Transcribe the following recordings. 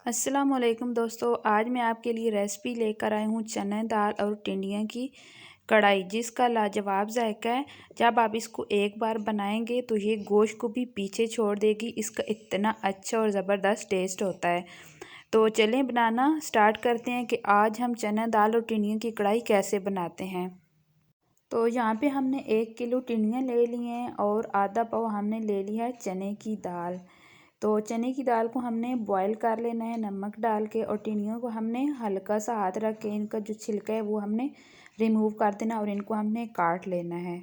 अस्सलाम वालेकुम दोस्तों, आज मैं आपके लिए रेसिपी लेकर आई हूँ चना दाल और टिंडियाँ की कढ़ाई, जिसका लाजवाब जायका है। जब आप इसको एक बार बनाएंगे तो ये गोश्त को भी पीछे छोड़ देगी। इसका इतना अच्छा और ज़बरदस्त टेस्ट होता है। तो चलें बनाना स्टार्ट करते हैं कि आज हम चना दाल और टिंडियों की कढ़ाई कैसे बनाते हैं। तो यहाँ पे हमने 1 किलो टिंडियाँ ले ली हैं और आधा पाव हमने ले लिया है चने की दाल। तो चने की दाल को हमने बॉईल कर लेना है नमक डाल के, और टिंडियों को हमने हल्का सा हाथ रख के इनका जो छिलका है वो हमने रिमूव कर देना और इनको हमने काट लेना है।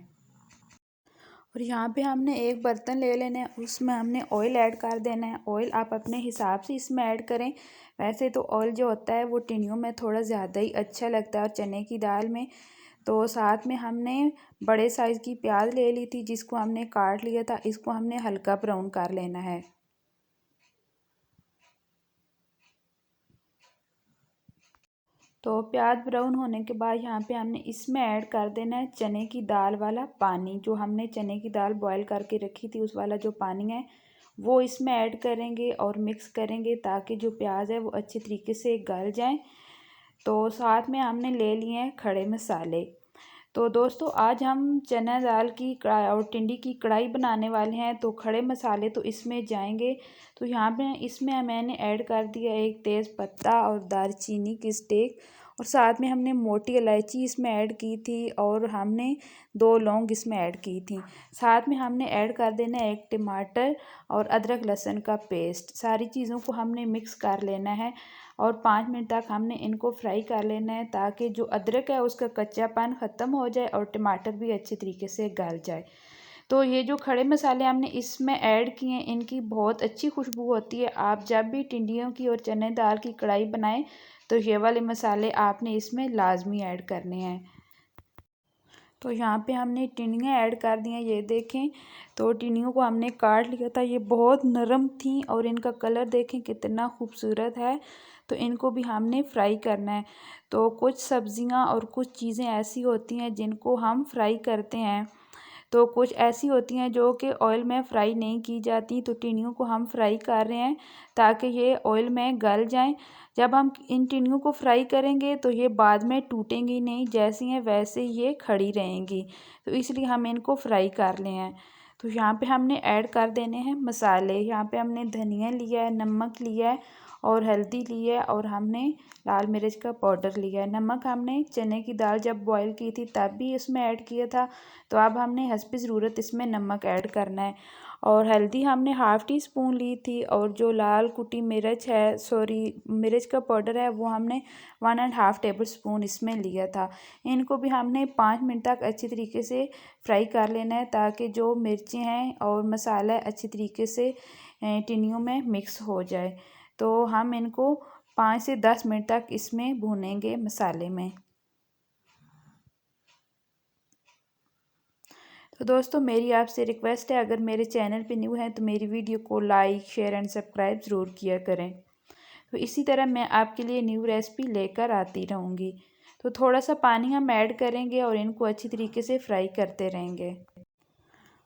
और यहाँ पे हमने एक बर्तन ले लेना है, उसमें हमने ऑयल ऐड कर देना है। ऑयल आप अपने हिसाब से इसमें ऐड करें। वैसे तो ऑयल जो होता है वो टिंडियों में थोड़ा ज़्यादा ही अच्छा लगता है और चने की दाल में। तो साथ में हमने बड़े साइज़ की प्याज ले ली थी, जिसको हमने काट लिया था। इसको हमने हल्का ब्राउन कर लेना है। तो प्याज ब्राउन होने के बाद यहाँ पे हमने इसमें ऐड कर देना है चने की दाल वाला पानी। जो हमने चने की दाल बॉईल करके रखी थी उस वाला जो पानी है वो इसमें ऐड करेंगे और मिक्स करेंगे, ताकि जो प्याज है वो अच्छी तरीके से गल जाए। तो साथ में हमने ले लिए हैं खड़े मसाले। तो दोस्तों आज हम चना दाल की कढ़ाई और टिंडी की कढ़ाई बनाने वाले हैं, तो खड़े मसाले तो इसमें जाएंगे। तो यहाँ पे इसमें मैंने ऐड कर दिया एक तेज़ पत्ता और दालचीनी की स्टिक, और साथ में हमने मोटी इलायची इसमें ऐड की थी और हमने 2 लौंग इसमें ऐड की थी। साथ में हमने ऐड कर देना है 1 टमाटर और अदरक लहसुन का पेस्ट। सारी चीज़ों को हमने मिक्स कर लेना है और 5 मिनट तक हमने इनको फ्राई कर लेना है, ताकि जो अदरक है उसका कच्चापन ख़त्म हो जाए और टमाटर भी अच्छे तरीके से गल जाए। तो ये जो खड़े मसाले हमने इसमें ऐड किए हैं, इनकी बहुत अच्छी खुशबू होती है। आप जब भी टिंडियों की और चने दाल की कढ़ाई बनाएं तो ये वाले मसाले आपने इसमें लाजमी ऐड करने हैं। तो यहाँ पे हमने टिंडियाँ ऐड कर दी हैं, ये देखें। तो टिंडियों को हमने काट लिया था, ये बहुत नरम थी और इनका कलर देखें कितना खूबसूरत है। तो इनको भी हमने फ्राई करना है। तो कुछ सब्जियां और कुछ चीज़ें ऐसी होती हैं जिनको हम फ्राई करते हैं, तो कुछ ऐसी होती हैं जो कि ऑयल में फ्राई नहीं की जाती। तो टिंडियों को हम फ्राई कर रहे हैं ताकि ये ऑयल में गल जाएं। जब हम इन टिंडियों को फ्राई करेंगे तो ये बाद में टूटेंगी नहीं, जैसी हैं वैसे ही ये खड़ी रहेंगी। तो इसलिए हम इनको फ्राई कर ले हैं। तो यहाँ पे हमने ऐड कर देने हैं मसाले। यहाँ पे हमने धनिया लिया है, नमक लिया है और हल्दी ली है, और हमने लाल मिर्च का पाउडर लिया है। नमक हमने चने की दाल जब बॉईल की थी तब भी इसमें ऐड किया था, तो अब हमने हस्बे ज़रूरत इसमें नमक ऐड करना है। और हल्दी हमने हाफ़ टी स्पून ली थी, और जो लाल कुटी मिर्च है, मिर्च का पाउडर है, वो हमने 1.5 टेबल स्पून इसमें लिया था। इनको भी हमने 5 मिनट तक अच्छी तरीके से फ्राई कर लेना है, ताकि जो मिर्चें हैं और मसाला अच्छी तरीके से टिन्नियों में मिक्स हो जाए। तो हम इनको 5 से 10 मिनट तक इसमें भूनेंगे मसाले में। तो दोस्तों मेरी आपसे रिक्वेस्ट है, अगर मेरे चैनल पे न्यू हैं तो मेरी वीडियो को लाइक शेयर एंड सब्सक्राइब ज़रूर किया करें। तो इसी तरह मैं आपके लिए न्यू रेसिपी लेकर आती रहूँगी। तो थोड़ा सा पानी हम ऐड करेंगे और इनको अच्छी तरीके से फ्राई करते रहेंगे।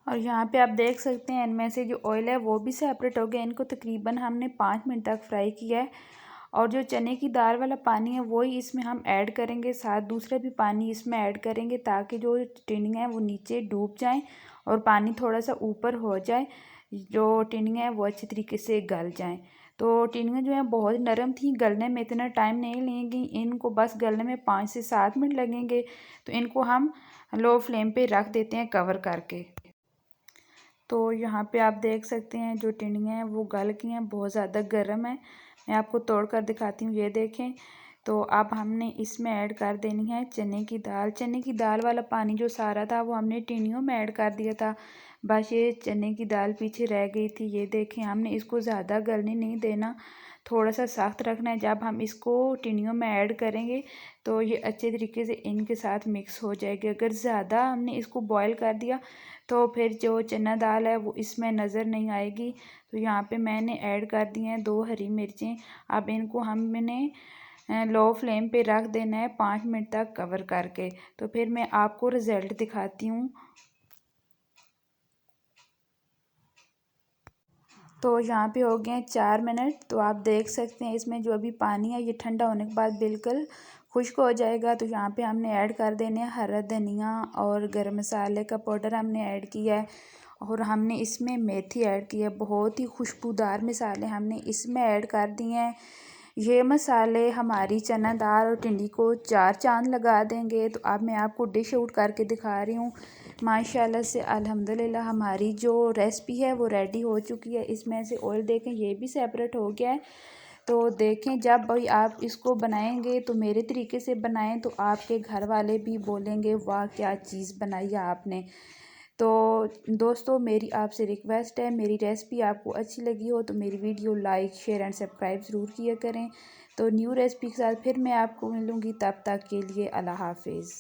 और यहाँ पे आप देख सकते हैं इनमें से जो ऑयल है वो भी सेपरेट हो गया। इनको तकरीबन हमने 5 मिनट तक फ्राई किया है। और जो चने की दाल वाला पानी है वही इसमें हम ऐड करेंगे, साथ दूसरा भी पानी इसमें ऐड करेंगे, ताकि जो टिंडियाँ हैं वो नीचे डूब जाएं और पानी थोड़ा सा ऊपर हो जाए, जो टिंडियाँ हैं वो अच्छी तरीके से गल जाएं। तो टिंडियाँ जो हैं बहुत नरम थी, गलने में इतना टाइम नहीं लेंगी, इनको बस गलने में 5 से 7 मिनट लगेंगे। तो इनको हम लो फ्लेम पे रख देते हैं कवर करके। तो यहाँ पे आप देख सकते हैं जो टिंडियाँ हैं वो गल गई हैं, बहुत ज़्यादा गर्म है। मैं आपको तोड़ कर दिखाती हूँ, ये देखें। तो अब हमने इसमें ऐड कर देनी है चने की दाल। चने की दाल वाला पानी जो सारा था वो हमने टिंडियों में ऐड कर दिया था, बस ये चने की दाल पीछे रह गई थी। ये देखें, हमने इसको ज़्यादा गलने नहीं देना, थोड़ा सा सख्त रखना है। जब हम इसको टिंडियों में ऐड करेंगे तो ये अच्छे तरीके से इनके साथ मिक्स हो जाएगी। अगर ज़्यादा हमने इसको बॉयल कर दिया तो फिर जो चना दाल है वो इसमें नज़र नहीं आएगी। तो यहाँ पे मैंने ऐड कर दी हैं 2 हरी मिर्चें। अब इनको हमने लो फ्लेम पे रख देना है 5 मिनट तक कवर करके। तो फिर मैं आपको रिज़ल्ट दिखाती हूँ। तो यहाँ पे हो गए 4 मिनट। तो आप देख सकते हैं इसमें जो अभी पानी है ये ठंडा होने के बाद बिल्कुल खुश्क हो जाएगा। तो यहाँ पे हमने ऐड कर देने हैं हरा धनिया और गरम मसाले का पाउडर हमने ऐड किया है, और हमने इसमें मेथी ऐड की है। बहुत ही खुशबूदार मसाले हमने इसमें ऐड कर दिए हैं। ये मसाले हमारी चना दाल और टिंडी को 4 चांद लगा देंगे। तो अब मैं आपको डिश आउट करके दिखा रही हूँ। माशाल्लाह से अल्हम्दुलिल्लाह हमारी जो रेसिपी है वो रेडी हो चुकी है। इसमें से ऑयल देखें ये भी सेपरेट हो गया है। तो देखें जब भाई आप इसको बनाएंगे तो मेरे तरीके से बनाएं तो आपके घर वाले भी बोलेंगे वाह क्या चीज़ बनाई है आपने। तो दोस्तों मेरी आपसे रिक्वेस्ट है, मेरी रेसिपी आपको अच्छी लगी हो तो मेरी video like share and subscribe ज़रूर किया करें। तो न्यू रेसिपी के साथ फिर मैं आपको मिलूँगी, तब तक के लिए अल्लाह हाफिज़।